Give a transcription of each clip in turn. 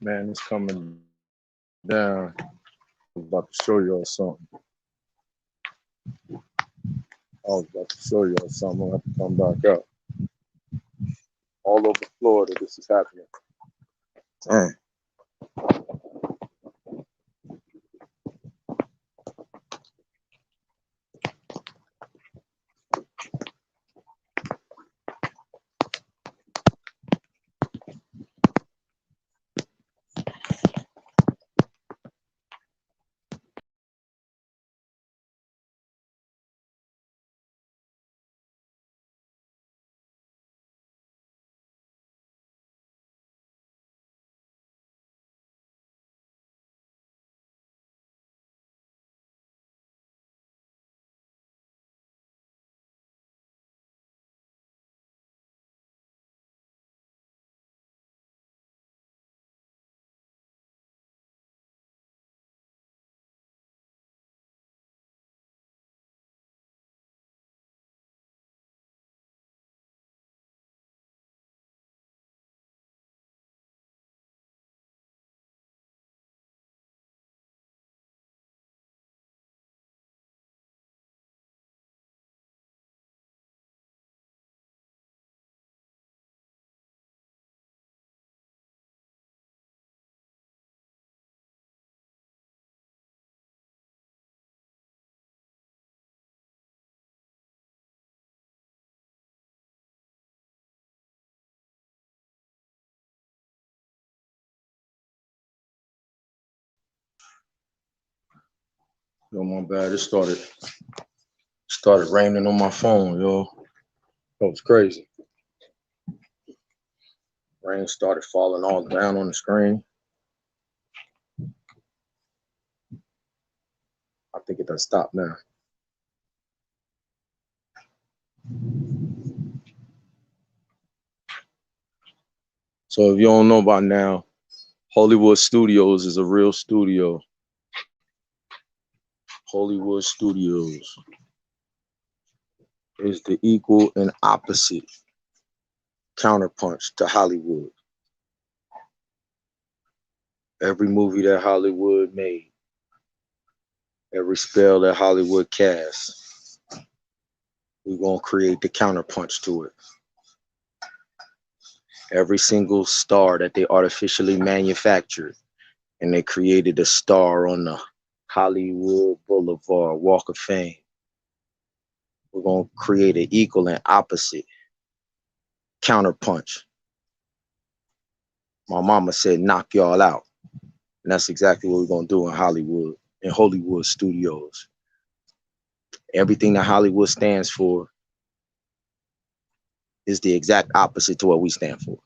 Man, it's coming down. I was about to show y'all something. I'm gonna have to come back up. All over Florida, this is happening. Dang. Yo, my bad. It started raining on my phone, yo. That was crazy. Rain started falling all down on the screen. I think it done stopped now. So if you don't know by now, Hollywood Studios is a real studio. Hollywood Studios is the equal and opposite counterpunch to Hollywood. Every movie that Hollywood made, every spell that Hollywood cast, we're gonna create the counterpunch to it. Every single star that they artificially manufactured, and they created a star on the Hollywood Boulevard Walk of Fame. We're gonna create an equal and opposite counterpunch. My mama said, knock y'all out. And that's exactly what we're gonna do in Hollywood, in Hollywood Studios. Everything that Hollywood stands for is the exact opposite to what we stand for.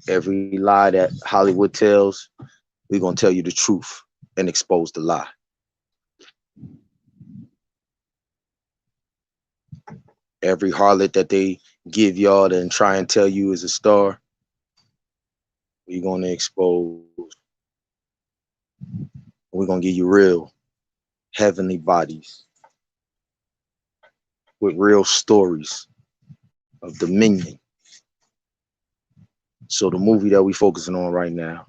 Every lie that Hollywood tells, we're gonna tell you the truth and expose the lie. Every harlot that they give y'all and try and tell you is a star, we're gonna expose. We're gonna give you real heavenly bodies with real stories of dominion. So the movie that we're focusing on right now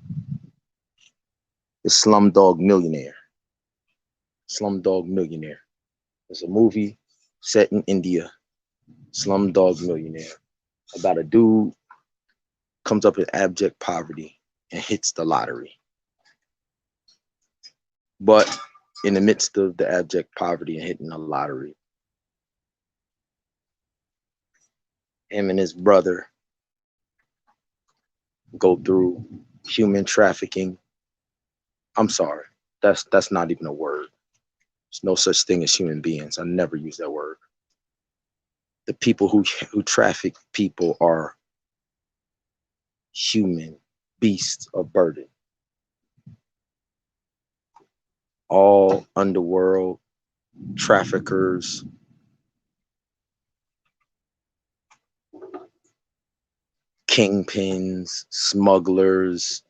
is Slumdog Millionaire. Slumdog Millionaire. It's a movie set in India. Slumdog Millionaire. About a dude comes up in abject poverty and hits the lottery. But in the midst of the abject poverty and hitting the lottery, him and his brother go through human trafficking. I'm sorry, that's not even a word. There's no such thing as human beings. I never use that word. The people who traffic people are human beasts of burden. All underworld traffickers, kingpins, smugglers,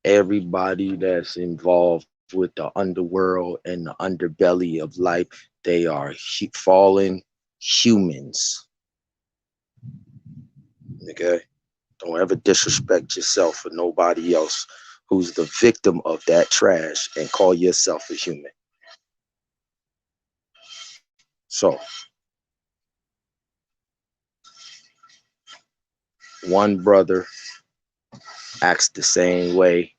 everybody that's involved with the underworld and the underbelly of life, they are fallen humans. Okay. Don't ever disrespect yourself or nobody else who's the victim of that trash and call yourself a human. So, one brother acts the same way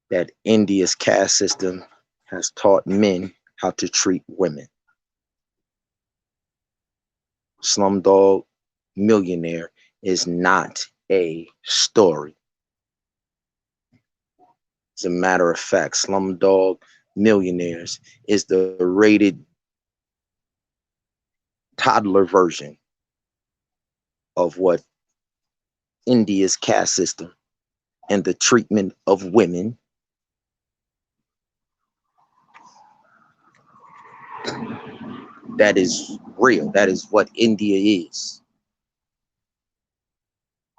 that India's caste system has taught men how to treat women. Slumdog Millionaire is not a story. As a matter of fact, Slumdog Millionaires is the rated toddler version of what India's caste system and the treatment of women that is real. That is what India is.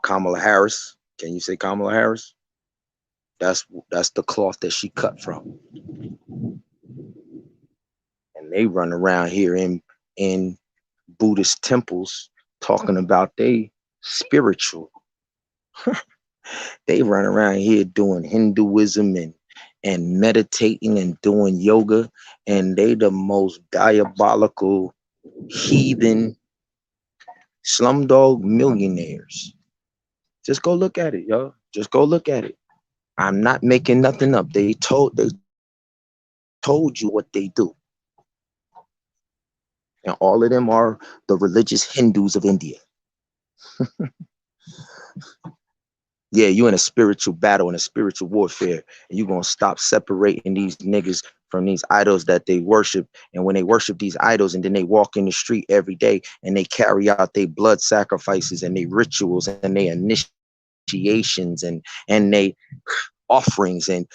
Kamala Harris, can you say Kamala Harris? That's the cloth that she cut from. And they run around here in Buddhist temples talking about they spiritual. They run around here doing Hinduism and meditating and doing yoga, and they the most diabolical heathen slumdog millionaires. Just go look at it, y'all. Just go look at it. I'm not making nothing up. They told you what they do. And all of them are the religious Hindus of India. Yeah, you in a spiritual battle and a spiritual warfare, and you're gonna stop separating these niggas from these idols that they worship. And when they worship these idols and then they walk in the street every day and they carry out their blood sacrifices and their rituals and their initiations and they offerings and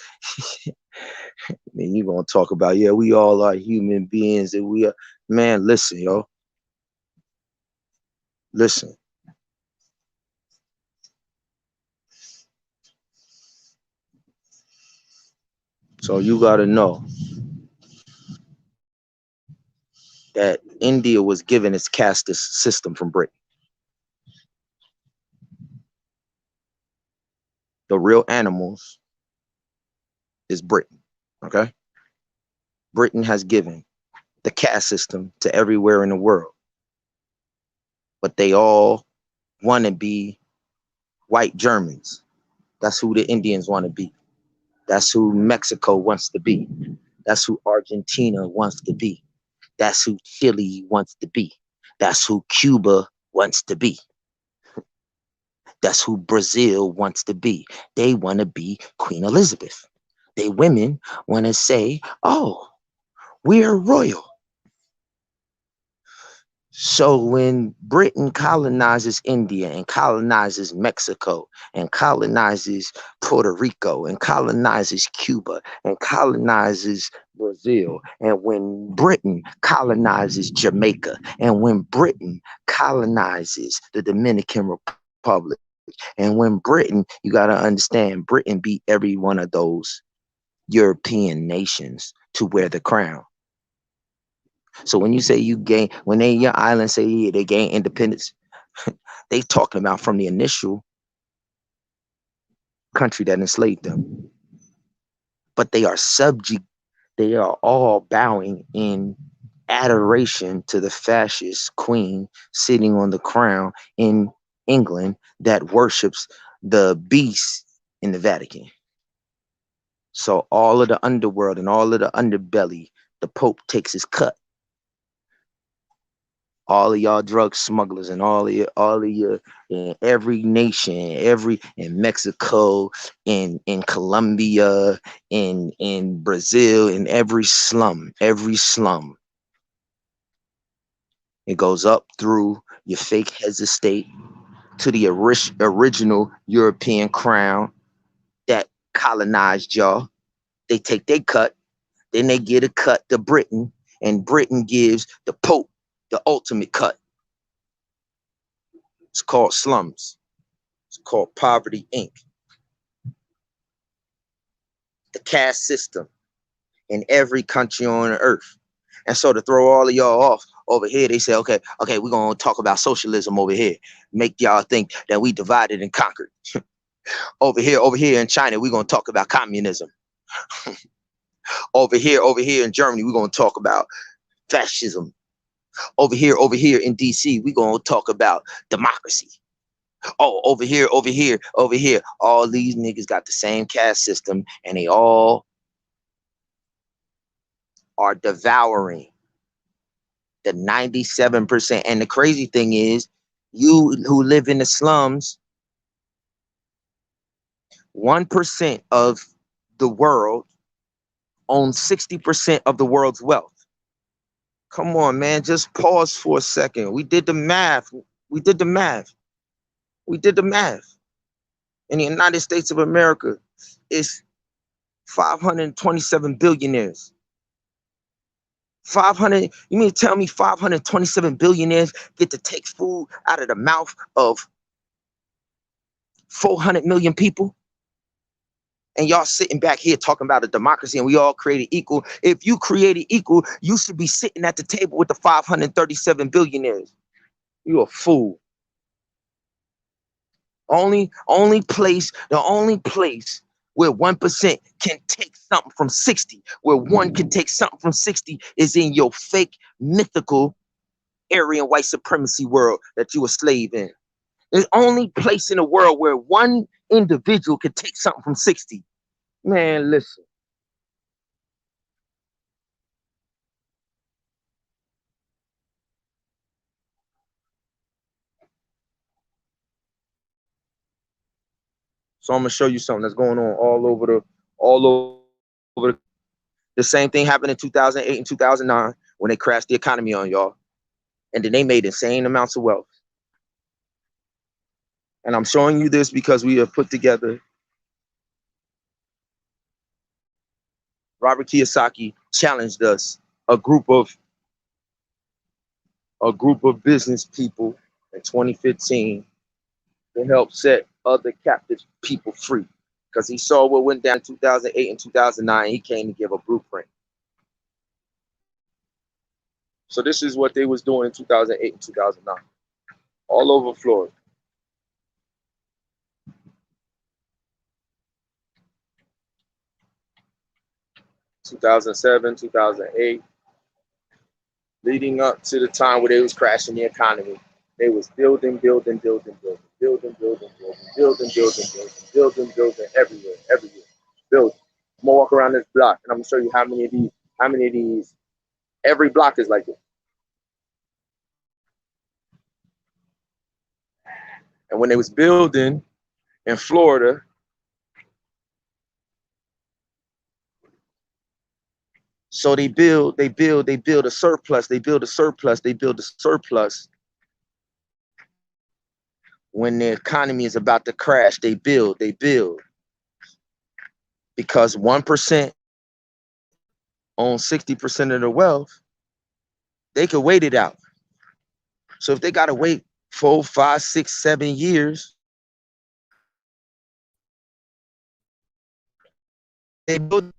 then you're gonna talk about, yeah, we all are human beings and we are, man, listen, yo. Listen. So you gotta know that India was given its caste system from Britain. The real animals is Britain. Okay. Britain has given the caste system to everywhere in the world, but they all want to be white Germans. That's who the Indians want to be. That's who Mexico wants to be. That's who Argentina wants to be. That's who Chile wants to be. That's who Cuba wants to be. That's who Brazil wants to be. They want to be Queen Elizabeth. They women want to say, oh, we're royal. So when Britain colonizes India and colonizes Mexico and colonizes Puerto Rico and colonizes Cuba and colonizes Brazil, and when Britain colonizes Jamaica, and when Britain colonizes the Dominican Republic, and when Britain, you got to understand, Britain beat every one of those European nations to wear the crown. So when you say you gain, when they your island say yeah, they gain independence, they talking about from the initial country that enslaved them. But they are subject, they are all bowing in adoration to the fascist queen sitting on the crown in England that worships the beast in the Vatican. So all of the underworld and all of the underbelly, the Pope takes his cut. All of y'all drug smugglers and all of your in every nation, every in Mexico, in Colombia, in Brazil, in every slum. It goes up through your fake heads of state to the original European crown that colonized y'all. They take their cut, then they get a cut to Britain, and Britain gives the Pope the ultimate cut. It's called Slums. It's called Poverty Inc. The caste system in every country on earth. And so to throw all of y'all off, Over here, they say, okay, we're gonna talk about socialism over here. Make y'all think that we divided and conquered. Over here in China, we're gonna talk about communism. Over here in Germany, we're gonna talk about fascism. Over here in DC, we're gonna talk about democracy. Oh, over here. All these niggas got the same caste system, and they all are devouring the 97%. And the crazy thing is, you who live in the slums, 1% of the world owns 60% of the world's wealth. Come on, man, just pause for a second. We did the math. In the United States of America, it's 527 billionaires. 500, you mean to tell me 527 billionaires get to take food out of the mouth of 400 million people? And y'all sitting back here talking about a democracy and we all created equal. If you created equal, you should be sitting at the table with the 537 billionaires. You a fool. The only place where 1% can take something from 60, where one can take something from 60 is in your fake, mythical, Aryan white supremacy world that you a slave in. The only place in the world where one individual can take something from 60. Man, listen. So I'm gonna show you something that's going on all over the same thing happened in 2008 and 2009 when they crashed the economy on y'all. And then they made insane amounts of wealth. And I'm showing you this because we have put together, Robert Kiyosaki challenged us, a group of business people in 2015 to help set other captive people free. Because he saw what went down in 2008 and 2009. He came to give a blueprint. So this is what they was doing in 2008 and 2009, all over Florida. (2007, 2008), leading up to the time where they was crashing the economy. They was building everywhere. Building. I'm gonna walk around this block and I'm gonna show you how many of these. Every block is like this. And when they was building in Florida, so they build a surplus. When the economy is about to crash, they build. Because 1% owns 60% of the wealth, they could wait it out. So if they gotta wait 4, 5, 6, 7 years, they build.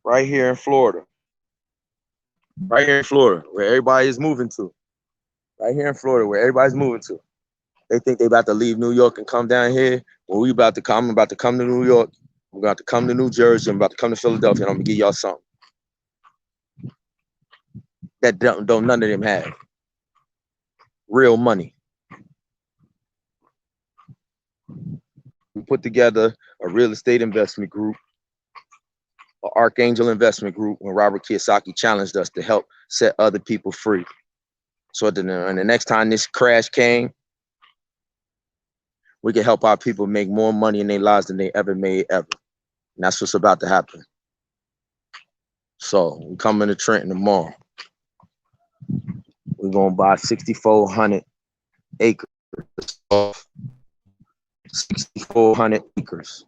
Right here in Florida, where everybody is moving to. They think they about to leave New York and come down here. Well, I'm about to come to New York. I'm about to come to New Jersey. I'm about to come to Philadelphia, and I'm gonna give y'all something that don't none of them have. Real money. We put together a real estate investment group, an Archangel investment group, when Robert Kiyosaki challenged us to help set other people free. So and the next time this crash came, we can help our people make more money in their lives than they ever made ever. And that's what's about to happen. So we coming to Trenton tomorrow. We gonna buy 6,400 acres off 6,400 acres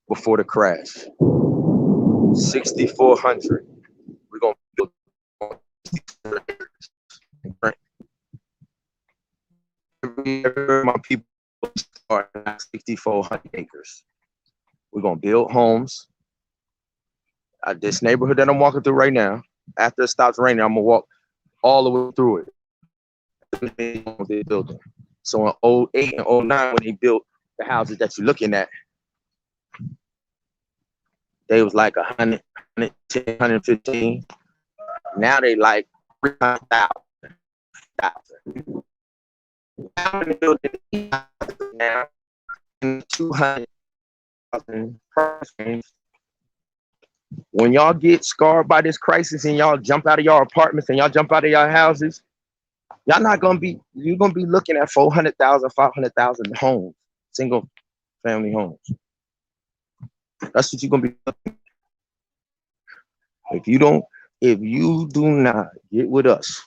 before the crash. 6,400. We're gonna build every my people start at 6,400 acres. We're gonna build homes. This neighborhood that I'm walking through right now, after it stops raining, I'm gonna walk all the way through it. They're building. So in 08 and 09, when they built the houses that you're looking at, they was like 100, 110, 115. Now they like 300,000. Now they're building now in 200,000 price range. When y'all get scarred by this crisis and y'all jump out of your apartments and y'all jump out of your houses, y'all not gonna be, you're gonna be looking at 400,000, 500,000 homes, single family homes. That's what you're gonna be looking at. If you do not get with us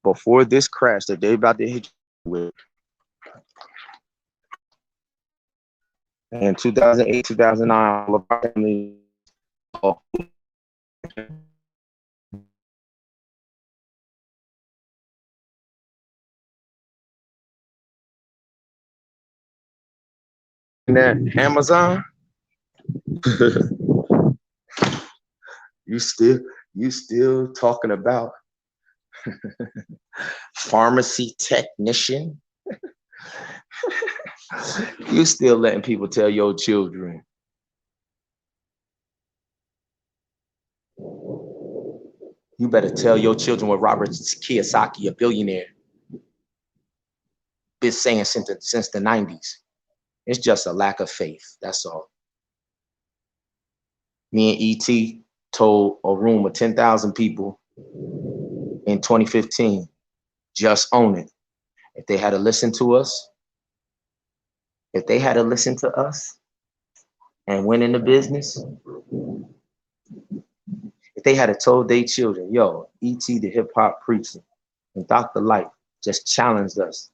before this crash that they're about to hit you with, in 2008, 2009, all of our families, that Amazon, you still talking about pharmacy technician. You still letting people tell your children you better tell your children what Robert Kiyosaki, a billionaire, been saying since the 90s. It's just a lack of faith. That's all. Me and E.T. told a room of 10,000 people in 2015, just own it. If they had to listen to us, and went into business, if they had told their children, yo, E.T. the hip hop preacher and Dr. Light just challenged us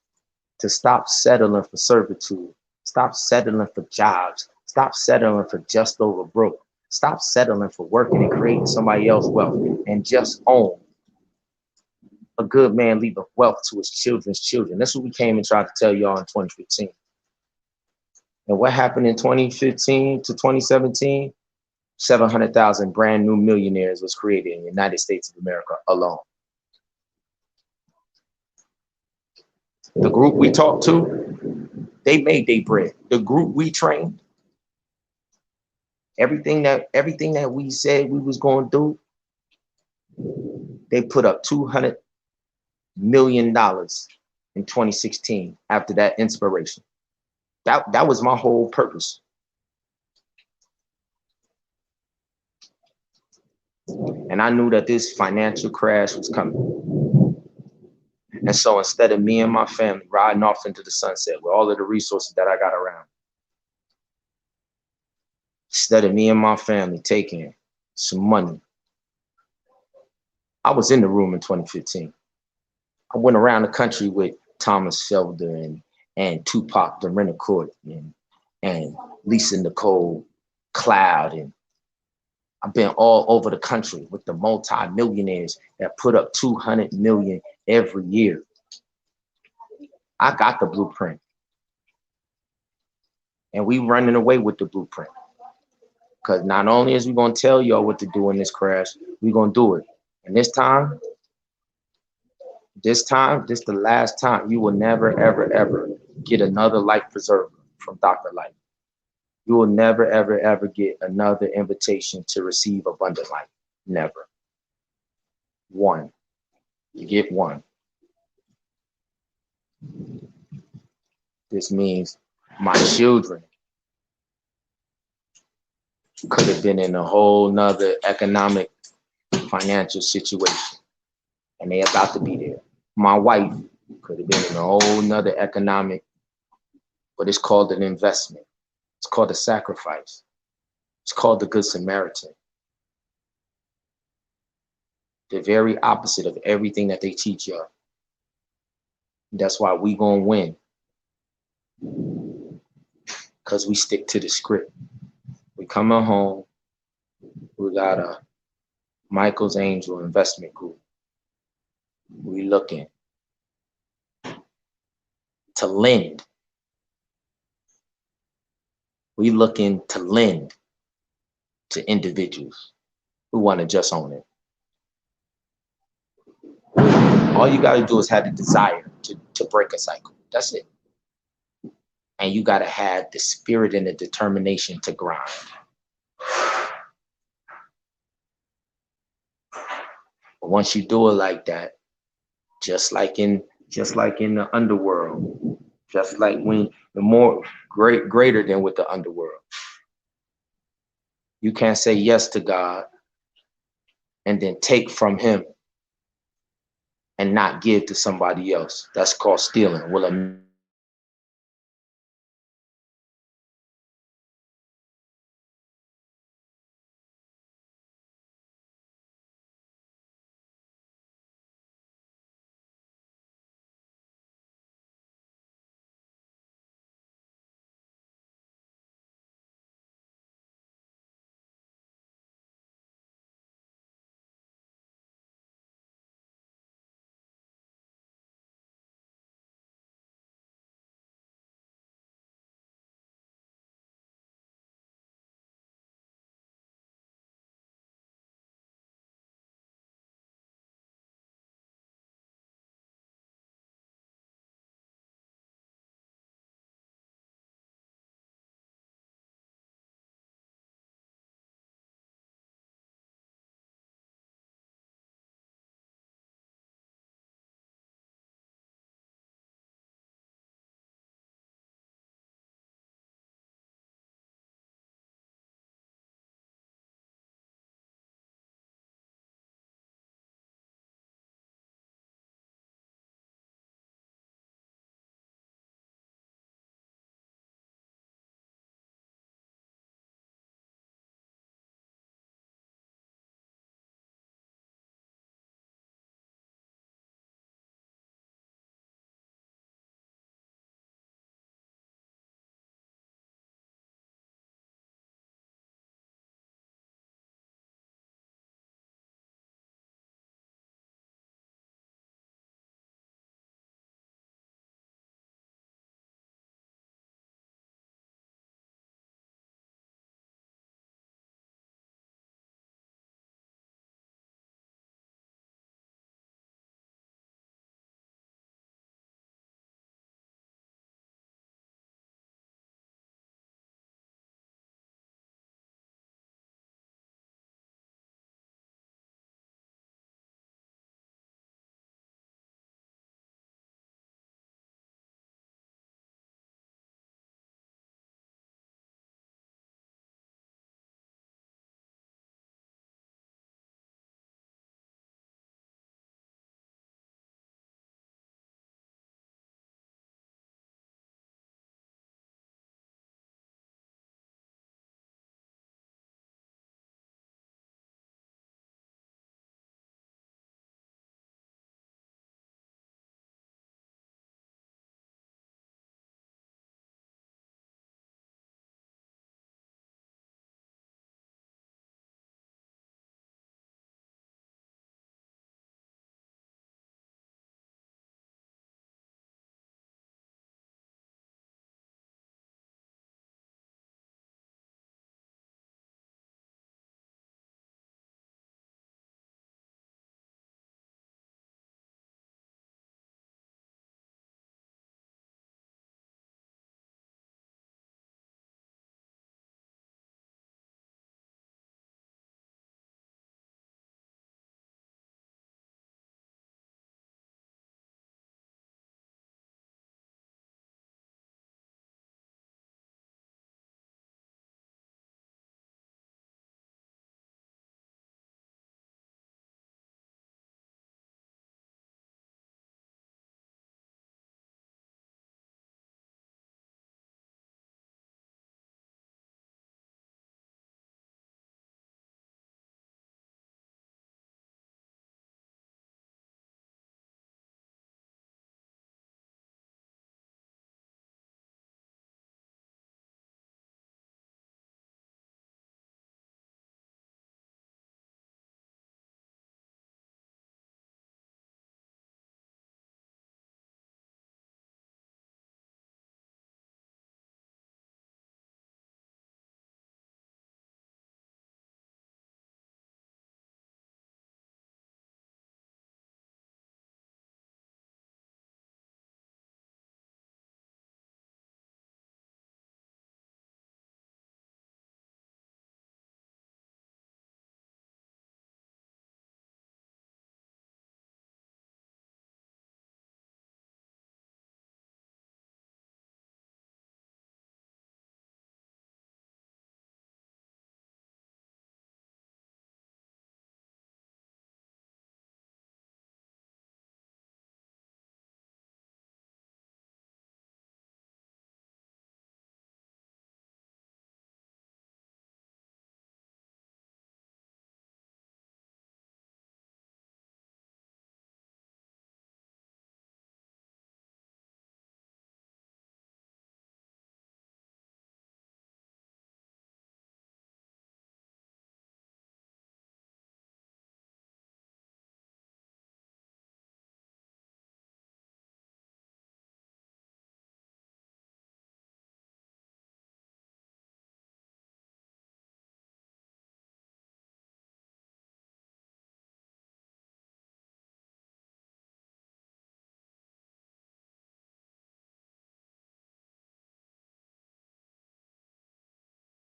to stop settling for servitude, stop settling for jobs, stop settling for just over broke, stop settling for working and creating somebody else's wealth, and just own. A good man leaveth wealth to his children's children. That's what we came and tried to tell y'all in 2015. And what happened in 2015 to 2017? 700,000 brand new millionaires was created in the United States of America alone. The group we talked to, they made their bread. The group we trained, everything that we said we was going to do, they put up $200 million in 2016 after that inspiration. That was my whole purpose. And I knew that this financial crash was coming. And so instead of me and my family riding off into the sunset with all of the resources that I got around, instead of me and my family taking some money, I was in the room in 2015. I went around the country with Thomas Felder and Tupac the Record and Lisa Nicole Cloud, and I've been all over the country with the multi-millionaires that put up 200 million every year. I got the blueprint. And we running away with the blueprint. Because not only is we gonna tell y'all what to do in this crash, we gonna do it. And this the last time, you will never, ever, ever get another life preserver from Dr. Light. You will never, ever, ever get another invitation to receive abundant life. Never. One. You get one. This means my children could have been in a whole nother economic, financial situation, and they about to be there. My wife could have been in a whole nother economic, but it's called an investment. It's called a sacrifice. It's called the Good Samaritan. The very opposite of everything that they teach y'all. That's why we gonna win. Because we stick to the script. We coming home. We got a Michael's Angel Investment Group. We looking to lend. We looking to lend to individuals who want to just own it. All you got to do is have the desire to break a cycle. That's it. And you got to have the spirit and the determination to grind. But once you do it like that, just like in the underworld, just like when the more greater than with the underworld, you can't say yes to God and then take from him and not give to somebody else. That's called stealing. Well,